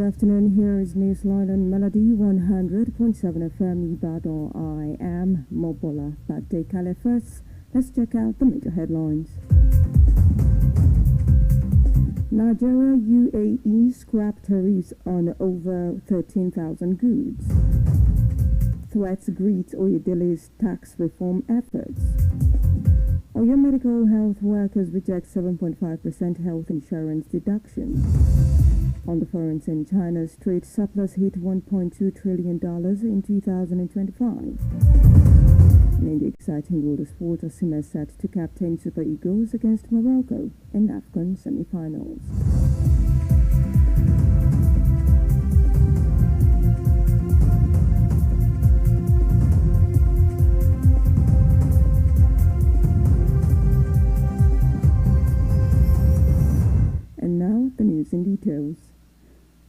good afternoon. Here is Newsline on Melody 100.7 FM Ibadan. I am Mobola Badekale. First, let's check out the major headlines. Nigeria UAE scrap tariffs on over 13,000 goods. Threats greet Oyedele's tax reform efforts. Oyo medical health workers reject 7.5% health insurance deduction. On the foreign scene, China's trade surplus hit $1.2 trillion in 2025. And in the exciting world of sport, Osimhen is set to captain Super Eagles against Morocco in AFCON semi-finals. And now, the news in details.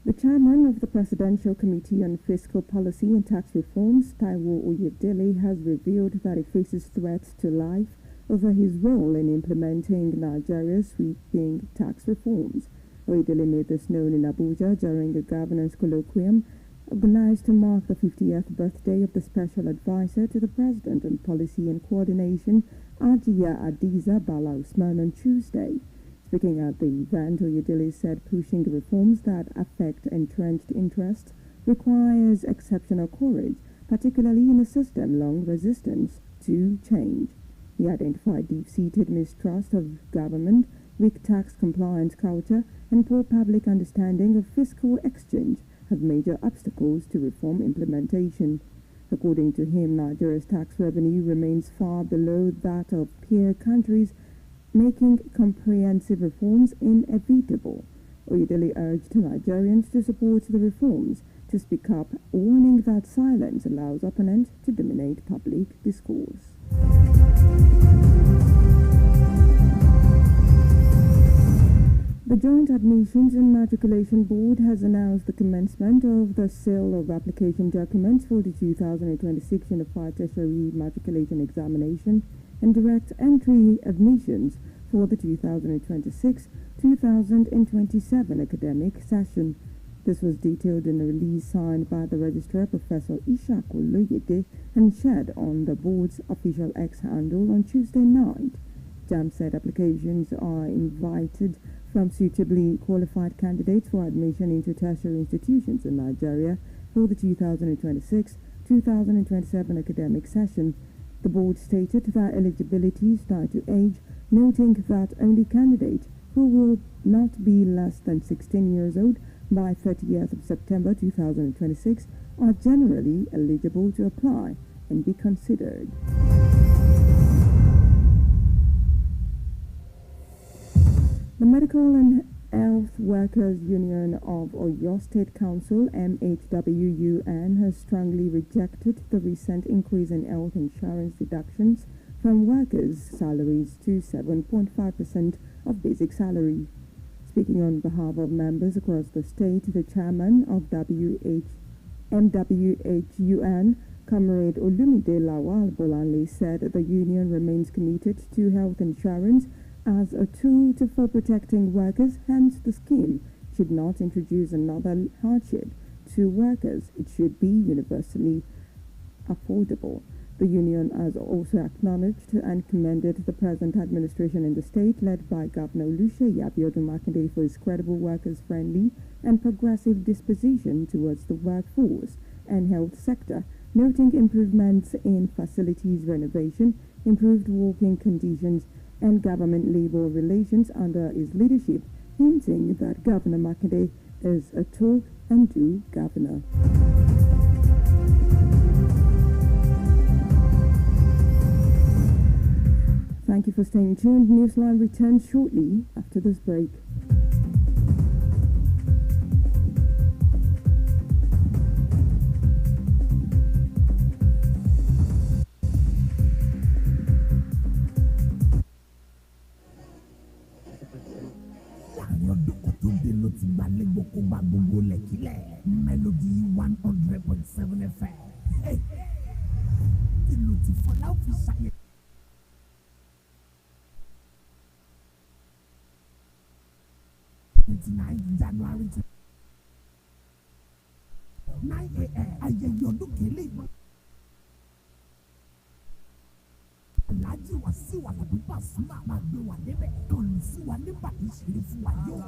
The chairman of the Presidential Committee on Fiscal Policy and Tax Reforms, Taiwo Oyedele, has revealed that he faces threats to life over his role in implementing Nigeria's sweeping tax reforms. Oyedele made this known in Abuja during a governance colloquium organized to mark the 50th birthday of the Special Advisor to the President on Policy and Coordination, Ajiya Adiza Bala Usman, on Tuesday. Speaking at the event, Oyedele said pushing reforms that affect entrenched interests requires exceptional courage, particularly in a system long resistance to change. He identified deep-seated mistrust of government, weak tax compliance culture, and poor public understanding of fiscal exchange as major obstacles to reform implementation. According to him, Nigeria's tax revenue remains far below that of peer countries, making comprehensive reforms inevitable. Oyedele urged Nigerians to support the reforms, to speak up, warning that silence allows opponents to dominate public discourse. The Joint Admissions and Matriculation Board has announced the commencement of the sale of application documents for the 2026 Unified Tertiary Matriculation Examination and direct entry admissions for the 2026-2027 academic session. This was detailed in a release signed by the Registrar, Professor Ishaku Loyede, and shared on the board's official X handle on Tuesday night. JAMB said applications are invited from suitably qualified candidates for admission into tertiary institutions in Nigeria for the 2026-2027 academic session. The board stated that eligibility is tied to age, noting that only candidates who will not be less than 16 years old by 30th of September 2026 are generally eligible to apply and be considered. The Medical and Health Workers Union of Oyo State Council, MHWUN, has strongly rejected the recent increase in health insurance deductions from workers' salaries to 7.5% of basic salary. Speaking on behalf of members across the state, the chairman of MWHUN, Comrade Olumide Lawal Bolanle, said the union remains committed to health insurance as a tool for protecting workers, hence the scheme should not introduce another hardship to workers. It should be universally affordable. The union has also acknowledged and commended the present administration in the state, led by Governor Oluseyi Abiodun Makinde, for his credible, workers-friendly and progressive disposition towards the workforce and health sector, noting improvements in facilities renovation, improved working conditions, and government labor relations under his leadership, hinting that Governor Makinde is a talk and do governor. Thank you for staying tuned. Newsline returns shortly after this break. Melody 100.7 FM. Hey, for now, 29 January 9 a.m. ayẹyẹ ọdún kele ìmọ̀. Alhaji Wasiu Alabi Pasuma máa gbé wa débẹ̀. Kọ̀lù sí wa nígbà tí ìṣeré fún wa yóò.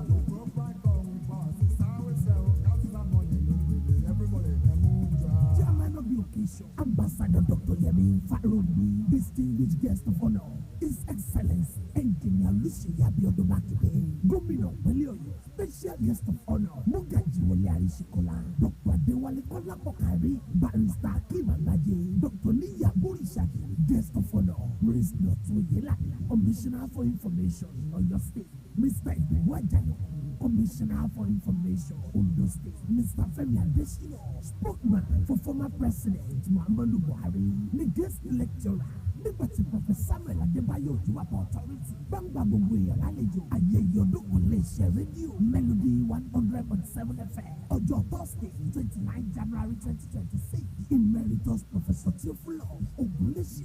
Chairman of the occasion, Ambassador Dr. Yemi Farobi, distinguished guest of honor, His Excellency Engineer Lucy Abiodun Badekale, Gómìnà ìpínlẹ̀ Ọ̀yọ́, special guest of honor, Mogaji Wole Arishikola, Dr. Adewale Kọ́lápọ̀kárí, Barrister Akeem Agbaje, Dr. Niya Borisaki, guest of honor, Prince Dr. Oyelade, Commissioner for Information, Oyo State, Mr. Idowu Ajayi, Commissioner for Information, Ondo State, Mr. Femi Adesina, spokesman for former President Muhammadu Buhari, the guest lecturer, nígbàtí Professor Samuel Adebayo Ojuwapa Authority, gbangba gbogbo èèyàn lálejò, ayẹyẹ ọdún kò lè ṣe rédíò Melody 100.7 FM, ọjọ́ Thursday 29 January 2026, Emeritus Professor Theophilus Ogunlesi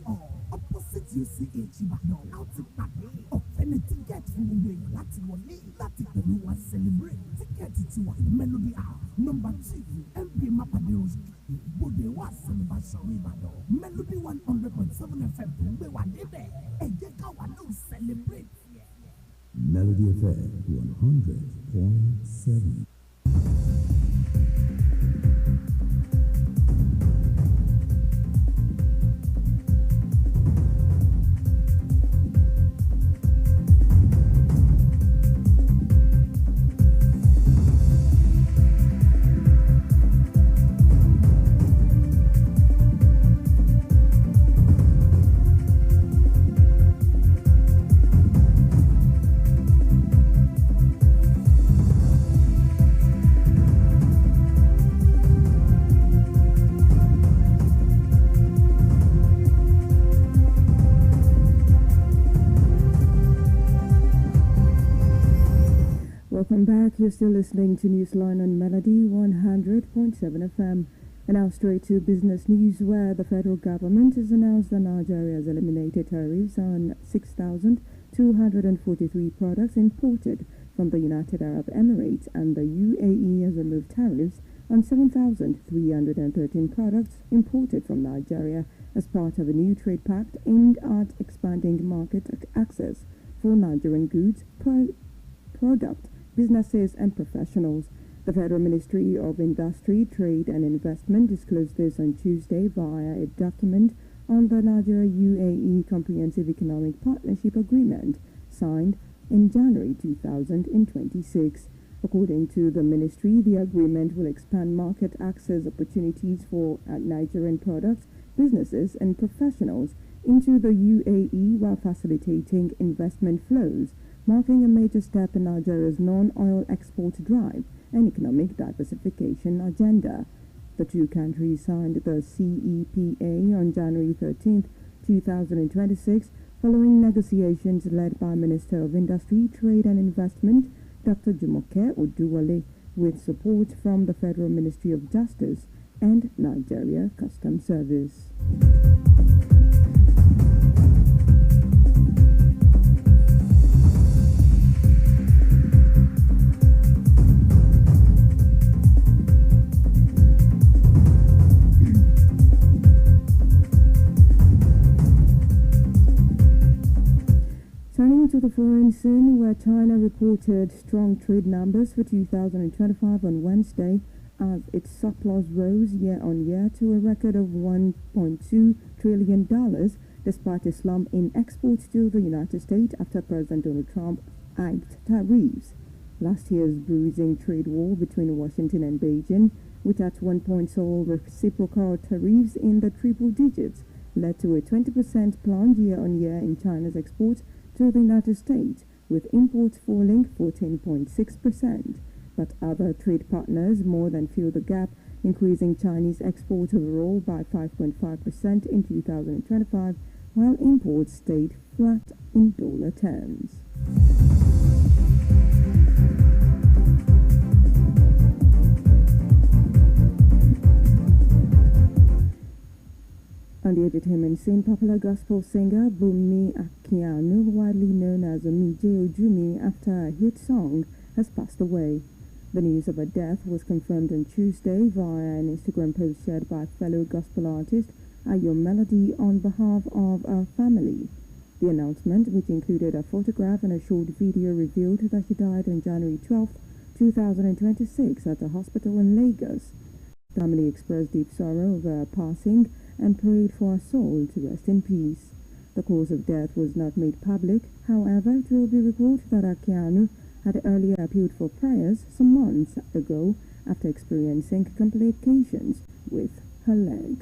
opposite UCH Ibadan, láti pàdé ọ̀fẹ́ ní tíkẹ́ẹ̀tì fún gbogbo èèyàn láti wọlé, láti pẹ̀lú wa celebrate. Tíkẹ́ẹ̀tì ti wà ní Melody number 2 MB Mapade Street, Bode wa Saniba Sọ̀rọ̀ Ìbàdàn, Melody 100.7 FM tó ń gbé wa débẹ̀, ẹ jẹ́ káwa náà celebrate. Melody FM 100.7. Welcome back. You're still listening to Newsline on Melody 100.7 FM. And now straight to business news, where the federal government has announced that Nigeria has eliminated tariffs on 6,243 products imported from the United Arab Emirates, and the UAE has removed tariffs on 7,313 products imported from Nigeria as part of a new trade pact aimed at expanding market access for Nigerian goods, product, businesses and professionals. The Federal Ministry of Industry, Trade and Investment disclosed this on Tuesday via a document on the Nigeria-UAE Comprehensive Economic Partnership Agreement signed in January 2026. According to the ministry, the agreement will expand market access opportunities for Nigerian products, businesses and professionals into the UAE while facilitating investment flows, marking a major step in Nigeria's non-oil export drive and economic diversification agenda. The two countries signed the CEPA on January 13, 2026, following negotiations led by Minister of Industry, Trade and Investment, Dr. Jumoke Oduwole, with support from the Federal Ministry of Justice and Nigeria Customs Service. Turning to the foreign scene, where China reported strong trade numbers for 2025 on Wednesday, as its surplus rose year-on-year to a record of $1.2 trillion, despite a slump in exports to the United States after President Donald Trump hiked tariffs. Last year's bruising trade war between Washington and Beijing, which at one point saw reciprocal tariffs in the triple digits, led to a 20% plunge year-on-year in China's exports to the United States, with imports falling 14.6%. But other trade partners more than filled the gap, increasing Chinese exports overall by 5.5% in 2025, while imports stayed flat in dollar terms. On the entertainment scene, popular gospel singer Bunmi Akianu, widely known as Omije Ojumi after a hit song, has passed away. The news of her death was confirmed on Tuesday via an Instagram post shared by fellow gospel artist Ayo Melody on behalf of her family. The announcement, which included a photograph and a short video, revealed that she died on January 12, 2026 at a hospital in Lagos. The family expressed deep sorrow over her passing and prayed for her soul to rest in peace. The cause of death was not made public. However, it will be recalled that Akianu had earlier appealed for prayers some months ago after experiencing complications with her leg.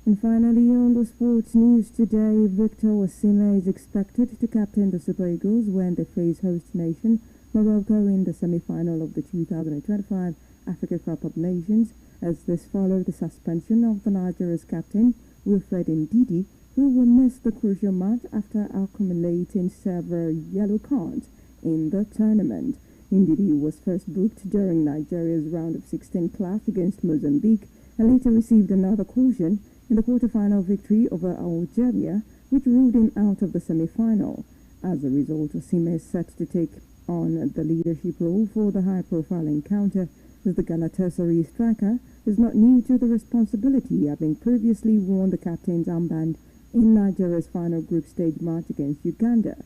And finally, on the sports news today, Victor Osimhen is expected to captain the Super Eagles when they face host nation Morocco in the semi-final of the 2025 Africa Cup of Nations, as this followed the suspension of the Nigeria's captain, Wilfred Ndidi, who will miss the crucial match after accumulating several yellow cards in the tournament. Ndidi was first booked during Nigeria's round of 16 clash against Mozambique and later received another caution in the quarter-final victory over Algeria, which ruled him out of the semi-final. As a result, Osimhen is set to take on the leadership role for the high-profile encounter, as the Galatasaray striker is not new to the responsibility, having previously worn the captain's armband in Nigeria's final group stage match against Uganda.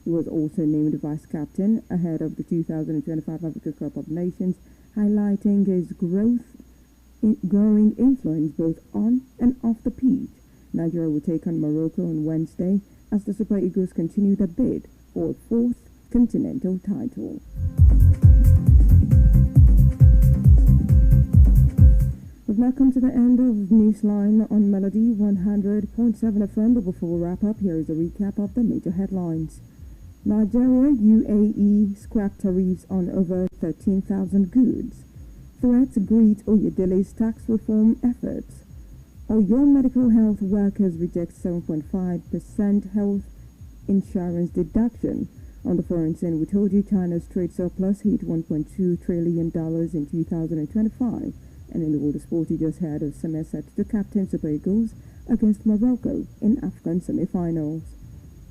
He was also named vice-captain ahead of the 2025 Africa Cup of Nations, highlighting his growing influence both on and off the pitch. Nigeria will take on Morocco on Wednesday as the Super Eagles continue their bid for a fourth continental title. We've now come to the end of Newsline on Melody 100.7 FM, but before we wrap up, here is a recap of the major headlines. Nigeria, UAE scrap tariffs on over 13,000 goods. Threats greet Oyedele's tax reform efforts. Oyo medical health workers reject 7.5% health insurance deduction. On the foreign scene, we told you China's trade surplus hit $1.2 trillion in 2025. And in the world of sport, you just heard of Osimhen set to captain Super Eagles against Morocco in AFCON semi-finals.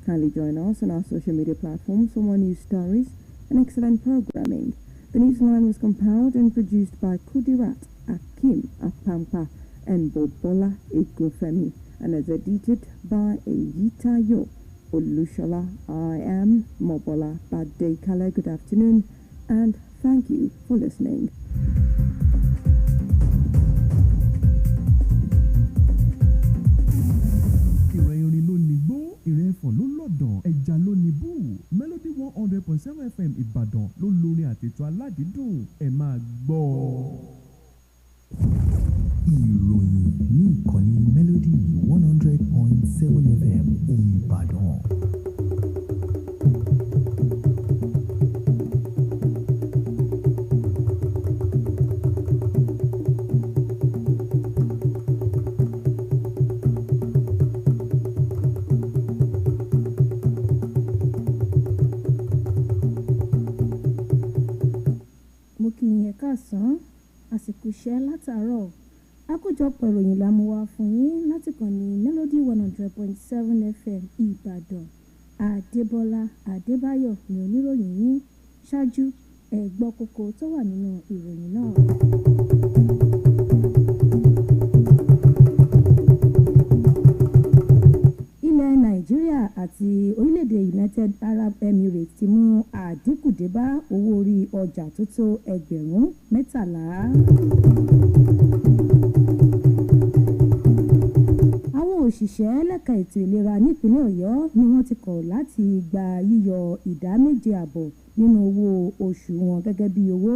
Kindly join us on our social media platforms for more news stories and excellent programming. The Newsline was compiled and produced by Kudirat Akim Apampa and Bobola Egofemi and is edited by Eyitayo Olushola. I am Mobola Badekale. Good afternoon and thank you for listening. Ẹja ló ní bú Melody 100.7 FM Ìbàdàn ló lórin àtètò aládìídùn ẹ máa gbọ́. Ìròyìn ní ìkànnì Melody 100.7 FM Ìbàdàn. Káàsán àsìkò iṣẹ́ látàárọ̀ àkójọpọ̀ ìròyìn la mú wá fún yín láti kàn ní Melody 100.7 FM Ìbàdàn. Adebola Adebayo ni oníròyìn yín. Ṣáájú ẹ gbọ́ kókó tó wà nínú ìròyìn náà. Ilẹ̀ Nàìjíríà àti orílẹ̀-èdè United Arab Emirates ti mú àdínkù dé bá owó orí ọjà tó tó ẹgbẹ̀rún 13. Àwọn òṣìṣẹ́ lẹ́ka ètò ìlera nípínlẹ̀ Ọ̀yọ́ ni wọ́n ti kọ̀ láti gba yíyọ ìdá 7.5 nínú owó oṣù wọn gẹ́gẹ́ bí owó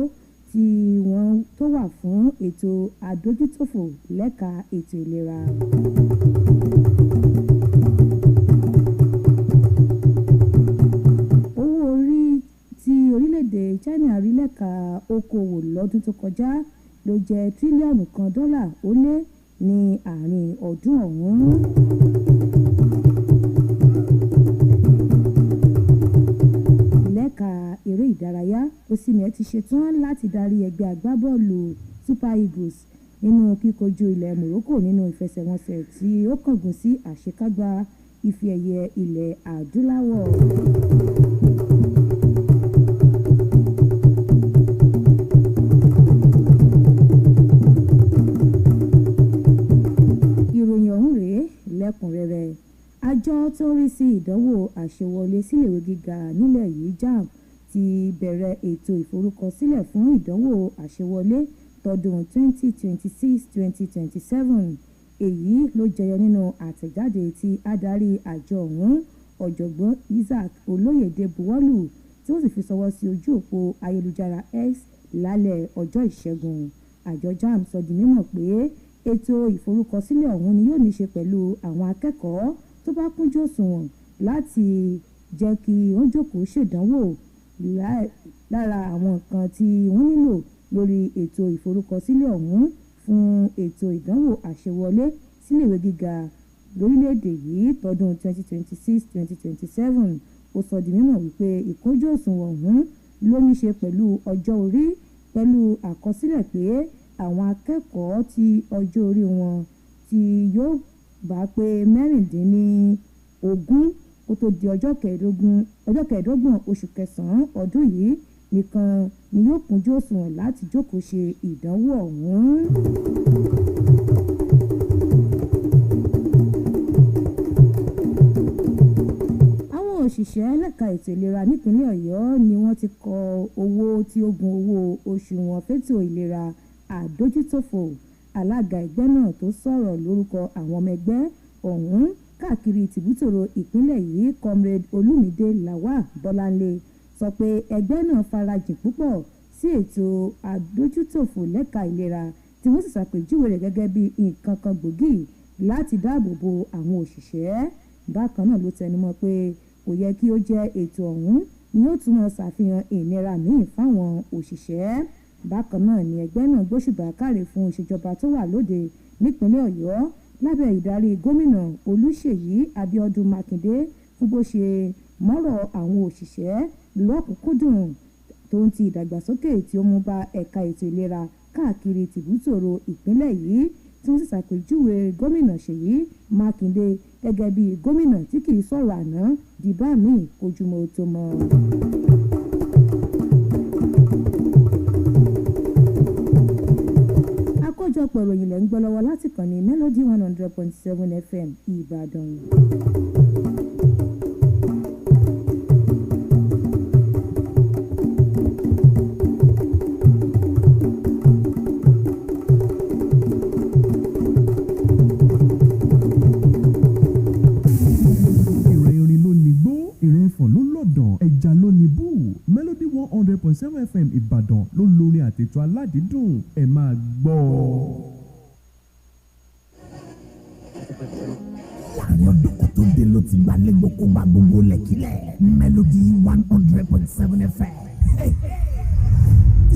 tí wọ́n tó wà fún ètò àdójútòfò lẹ́ka ètò ìlera. Owó orí tí orílẹ̀-èdè China rí lẹ́ka okòwò lọ́dún tó kọjá ló jẹ́ $1 tírílíọ̀nù ó lé ní àárín ọdún ọ̀hún. Lẹ́ka eré ìdárayá, Osimhen ti ṣetán láti darí ẹgbẹ́ agbábọ́ọ̀lù Super Eagles nínú kíkojú ilẹ̀ Morocco nínú ìfẹsẹ̀wọnsẹ̀ tí ó kángun sí àṣekágbá ife ẹ̀yẹ ilẹ̀ adúláwọ̀. lẹ́kùnrẹ́rẹ́. Àjọ tó ń rí sí ìdánwò àṣewọlé síléèwé gíga nílẹ̀ yìí JAMB ti bẹ̀rẹ̀ ètò ìforúkọsílẹ̀ fún ìdánwò àṣewọlé tọdún 2026-2027. Èyí ló jẹyọ nínú àtẹ̀jáde tí adarí àjọ ọ̀hún ọ̀jọ̀gbọ́n Isaac Olóyèdé buwọ́lù tí ó sì fi ṣọwọ́ sí ojú òpó ayélujára X lálẹ́ ọjọ́ Ìṣẹ́gun. Àjọ JAMB sọ di mímọ̀ pé ètò ìforúkọsílẹ̀ ọ̀hún ni yóò ní ṣe pẹ̀lú àwọn akẹ́kọ̀ọ́ tó bá kúnjú òṣùwọ̀n láti jẹ́ kí wọ́n jókòó ṣèdánwò. Lára àwọn nǹkan tí wọ́n nílò lórí ètò ìforúkọsílẹ̀ ọ̀hún fún ètò ìdánwò àṣewọlé síléèwé gíga lórílẹ̀‐èdè yìí tọdún 2026-2027. Ó sọ di mímọ̀ wípé ìkúnjú òṣùwọ̀n ọ̀hún ló ní ṣe pẹ̀lú ọjọ́ orí, pẹ̀lú àkọsílẹ̀ pé àwọn akẹ́kọ̀ọ́ tí ọjọ́ orí wọn tí yóò bá pé mẹ́rìndínlógún kó tó di ọjọ́ kẹẹ̀ẹ́dọ́gbọ̀n oṣù kẹsàn-án ọdún yìí nìkan ni yóò kúnjú òṣùwọ̀n láti jókòó ṣe ìdánwò ọ̀hún. Àwọn òṣìṣẹ́ lẹ́ka ètò ìlera nípínlẹ̀ Ọ̀yọ́ ni wọ́n ti kọ owó tí ó gun owó oṣù wọn fétò ìlera àdójútòfò. Alága ẹgbẹ́ náà tó sọ̀rọ̀ lórúkọ àwọn ọmọ ẹgbẹ́ ọ̀hún káàkiri tìbútòrò ìpínlẹ̀ yìí Comrade Olúmídé Lawal Bọ́láńlé sọ pé ẹgbẹ́ náà farajìn púpọ̀ sí ètò àdójútòfò lẹ́ka ìlera tí wọ́n sì ṣàpèjúwe rẹ̀ gẹ́gẹ́ bí nǹkan kan gbòógì láti dáàbò bo àwọn òṣìṣẹ́. Bákan náà ló tẹnumọ́ pé kò yẹ kí ó jẹ́ ètò ọ̀hún ni yóò túnmọ̀ ṣàfihàn ìnira míì fáwọn òṣìṣẹ́. Bákan náà ni ẹgbẹ́ náà gbóṣùbà káre fún ìṣèjọba tó wà lóde nípínlẹ̀ Ọ̀yọ́ lábẹ́ ìdarí gómìnà Olúṣèyí Abíọ́dún Mákindé fún bó ṣe mọ́rọ̀ àwọn òṣìṣẹ́ lọ́kùnkúndùn tó ń ti ìdàgbàsókè tí ó mú bá ẹ̀ka ètò ìlera káàkiri tìbútòrò ìpínlẹ̀ yìí tí wọ́n sì ṣàpèjúwe gómìnà Ṣèyí Mákindé gẹ́gẹ́ bí gómìnà tí kì í sọ̀rọ̀ àná di bá mi kojúmọ́ tó mọ́. Àkójọpọ̀ ìròyìn lẹ́ ń gbọ́ lọ́wọ́ láti kàn ní Melody 100.7 FM Ìbàdàn. Melody 100.7 FM Ìbàdàn ló lórí àtètò aládìídùn ẹ máa gbọ́. Láàrin ọdún kan tó dé ló ti gbalẹ̀ gbogbo gbogbo lẹ́kílẹ̀ Melody 100.7 FM.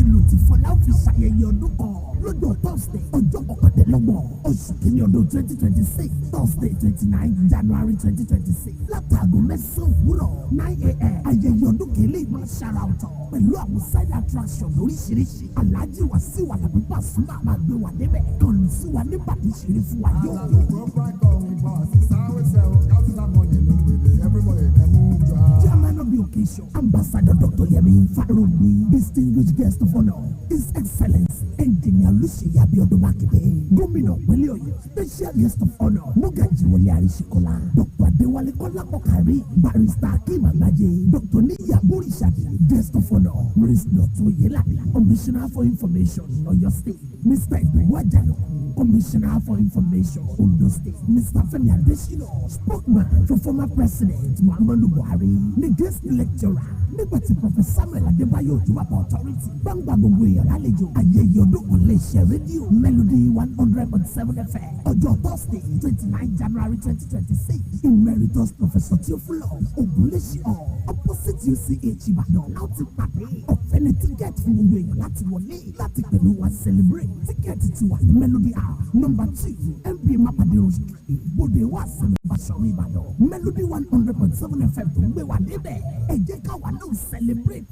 Ìlú ti Fọlá fi ṣàyẹyẹ ọdún kan lọ́jọ́ Thursday ọjọ́ kọkàndínlọ́gbọ̀n oṣù kìíní ọdún 2026 Thursday 29 January 2026 látàgò mẹ́sàn-án òwúrọ̀ 9 a.m. ayẹyẹ ọdún kìíní ìmọ̀ ṣara ọ̀tọ̀ pẹ̀lú àwọn side attraction lóríṣiríṣi Alhaji Wasiu Alabi Pasuma máa gbé wa débẹ̀ kọlù sí wa nígbàdí ṣeré fún wa yóò. Chairman of the occasion, Ambassador Dr. Yemi Farobi, distinguished guest of honor, His Excellency Engineer Adebayo Badekale, Gómìnà ìpínlẹ̀ Ọ̀yọ́, special guest of honor, Mogaji Wole Arishikola, Dr. Adewale Kọ́lápọ̀kárí, Barrister Akeem Alaje, Dr. Niya Borisade, guest of honor, Prince Dr. Oyelade, Commissioner for Information, Ọ̀yọ́ State, Mr. Ibrahim Ajanoku, Commissioner for Information, Ondo State, Mr. Femi Adesina, spokesman for former President Muhammadu Buhari, the guest lecturer, nígbàtí Professor Samuel Adebayo Ojúwàpá Authority, gbangba gbogbo èèyàn lálejò, ayẹyẹ ọdún kan lè ṣe rédíò Melody 100.7 FM, ọjọ́ Thursday 29 January 2026, Emeritus Professor Theophilo Ogunlesi opposite UCH Ìbàdàn, láti pàdé ọ̀fẹ́ ní tíkẹ́ẹ̀tì fún gbogbo èèyàn láti wọlé, láti pẹ̀lú wa celebrate, tíkẹ́ẹ̀tì ti wà ní Melody House, number 2, MB Mapadero Street, Bode wa Sami Basoro Ìbàdàn, Melody 100.7 FM tó ń gbé wa débẹ̀, ẹ jẹ́ ká wà náà celebrate.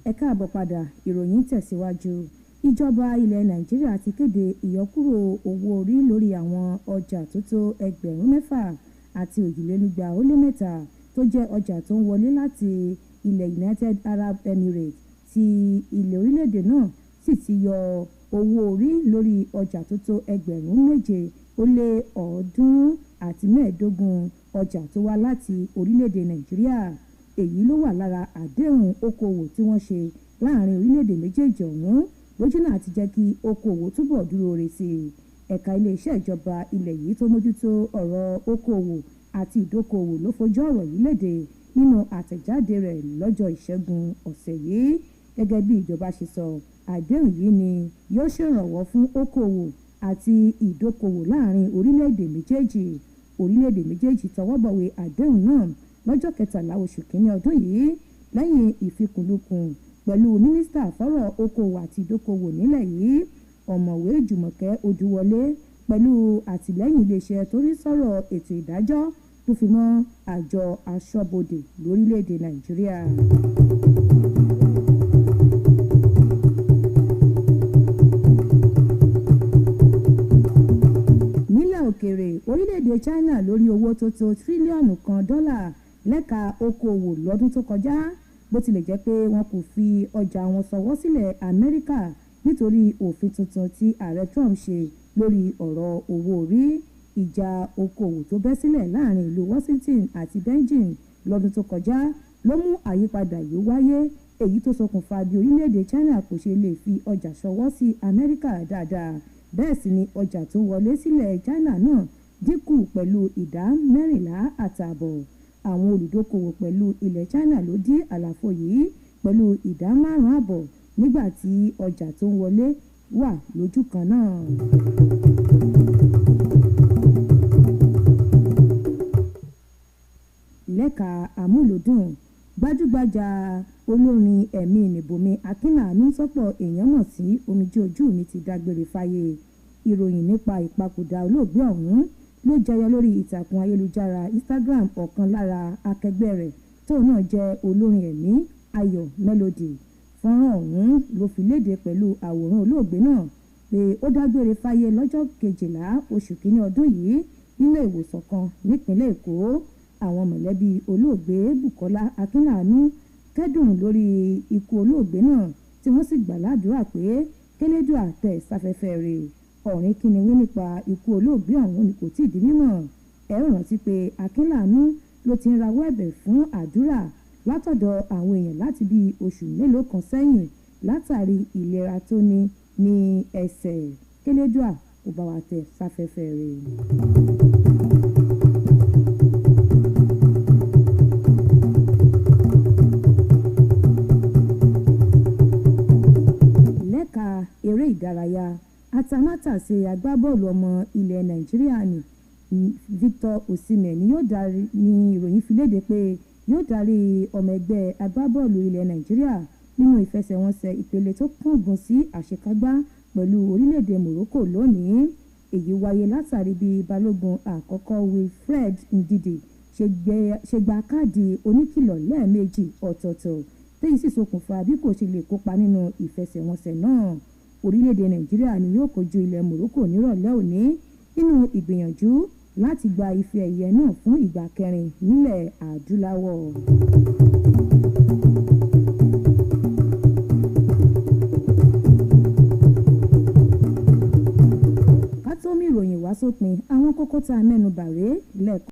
Ẹ káàbọ̀ padà, ìròyìn tẹ̀síwájú. Ìjọba ilẹ̀ Nàìjíríà ti kéde ìyọkúrò owó orí lórí àwọn ọjà tó tó 6,200 tó jẹ́ ọjà tó ń wọlé láti ilẹ̀ United Arab Emirates ti ilẹ̀ orílẹ̀-èdè náà sì ti yọ owó orí lórí ọjà tó tó 7,415 ọjà tó wá láti orílẹ̀-èdè Nàìjíríà. Èyí ló wà lára àdéhùn okòwò tí wọ́n ṣe láàrin orílẹ̀-èdè méjèèjì ọ̀hún lójúnà àti jẹ́ kí okòwò túbọ̀ dúró re sí i. Ẹ̀ka iléeṣẹ́ ìjọba ilẹ̀ yìí tó mójútó ọ̀rọ̀ okòwò àti ìdókòwò ló fojú ọ̀rọ̀ yìí léde nínú àtẹ̀jáde rẹ̀ lọ́jọ́ Ìṣẹ́gun ọ̀sẹ̀ yìí. Gẹ́gẹ́ bí ìjọba ṣe sọ, àdéhùn yìí ni yóò ṣèrànwọ́ fún okòwò àti ìdókòwò láàrin orílẹ̀-èdè méjèèjì. Orílẹ̀-èdè méjèèjì tọwọ́ bọ̀wé àdéhùn náà lọ́jọ́ 13 oṣù kìíní ọdún yìí lẹ́yìn ìfikùnlukùn pẹ̀lú mínísítà fọ́rọ̀ okòwò àti ìdókòwò nílẹ̀ yìí ọ̀mọ̀wé Jùmọ̀kẹ́ Odúwọlé pẹ̀lú àtìlẹ́yìn iléeṣẹ́ tó rí sọ́rọ̀ ètò ìdájọ́ tó fi mọ́ àjọ aṣọ́bodè lórílẹ̀‐èdè Nàìjíríà. Nílẹ̀ òkèèrè, orílẹ̀‐èdè China lórí owó tó tó tírílíọ̀nù kan dọ́là lẹ́ka okòwò lọ́dún tó kọjá bó tilẹ̀ jẹ́ pé wọn kò fi ọjà wọn ṣọwọ́ sílẹ̀ Amẹ́ríkà nítorí òfin tuntun tí ààrẹ Trump ṣe lórí ọ̀rọ̀ owó orí. Ìjà okòwò tó bẹ́ sílẹ̀ láàrin ìlú Washington àti Beijing lọ́dún tó kọjá ló mú àyípadà yìí wáyé, èyí tó ṣokùnfà bí orílẹ̀-èdè China kò ṣe lè fi ọjà ṣọwọ́ sí Amẹ́ríkà dáadáa. Bẹ́ẹ̀ sì ni ọjà tó wọlé sílẹ̀ China náà dínkù pẹ̀lú ìdá 14.5%. Àwọn olùdókòwò pẹ̀lú ilẹ̀ China ló dí àlàfo yìí pẹ̀lú ìdá 5.5% nígbà tí ọjà tó ń wọlé wà lójú kan náà. Lẹ́ka àmúlòdùn, gbajúgbajà olórin ẹ̀mí nìbòmí Akínàánú sọ́pọ̀ èèyàn mọ̀ sí omijé ojú mi ti dágbére fáyé. Ìròyìn nípa ìpapòdà olóògbé ọ̀hún ló jẹyọ lórí ìtàkùn ayélujára Instagram ọ̀kan lára akẹgbẹ́ rẹ̀ tóun náà jẹ́ olórin ẹ̀mí Ayọ̀ Melody. Fọ́nrán ọ̀hún ló fi léde pẹ̀lú àwòrán olóògbé náà pé ó dágbére fáyé lọ́jọ́ 12 oṣù kìíní ọdún yìí nílé ìwòsàn kan nípínlẹ̀ Èkó. Àwọn mọ̀lẹ́bí olóògbé Bùkọ́lá Akínàánú kẹ́dùn lórí ikú olóògbé náà tí wọ́n sì gbà ládùúrà pé kélédùà tẹ̀ sáfẹ́fẹ́ rẹ̀. Ọ̀rìn kìnìún nípa ikú olóògbé ọ̀hún ni kò tíì di mímọ̀. Ẹ ó rántí pé Akínàánú ló ti ń rawọ́ ẹ̀bẹ̀ fún àdúrà látọ̀dọ̀ àwọn èèyàn láti bí oṣù mélòó kan sẹ́yìn látàrí ìlera tó ní ẹsẹ̀. Kélédùà kò bá wa tẹ̀ sáfẹ́fẹ́ rẹ̀. Lẹ́ka eré ìdárayá, atamátàsé agbábọ́ọ̀lù ọmọ ilẹ̀ Nàìjíríà ní Victor Osimhen ni ìròyìn fi léde pé yóò darí ọmọ ẹgbẹ́ agbábọ́ọ̀lù ilẹ̀ Nàìjíríà nínú ìfẹsẹ̀wọnsẹ̀ ìpele tó kángun sí àṣekágbá pẹ̀lú orílẹ̀-èdè Morocco lónìí. Èyí wáyé látàrí bí balógun àkọ́kọ́ Wilfred Ndidi ṣe gba káàdì oníkìlọ̀ lẹ́ẹ̀mejì ọ̀tọ̀ọ̀tọ̀ téyí sì ṣokùnfà bí kò ṣe lè kópa nínú ìfẹsẹ̀wọnsẹ̀ náà. Orílẹ̀-èdè Nàìjíríà ni yóò kojú ilẹ̀ Morocco nírọ̀lẹ́ òní nínú ìgbìyànjú láti gba ife ẹ̀yẹ náà fún ìgbà kẹrin nílẹ̀ Adúláwọ̀. Ká tó mú ìròyìn wá sópin, àwọn kókó tá a mẹ́nu bà rèé lẹ́ẹ̀kan.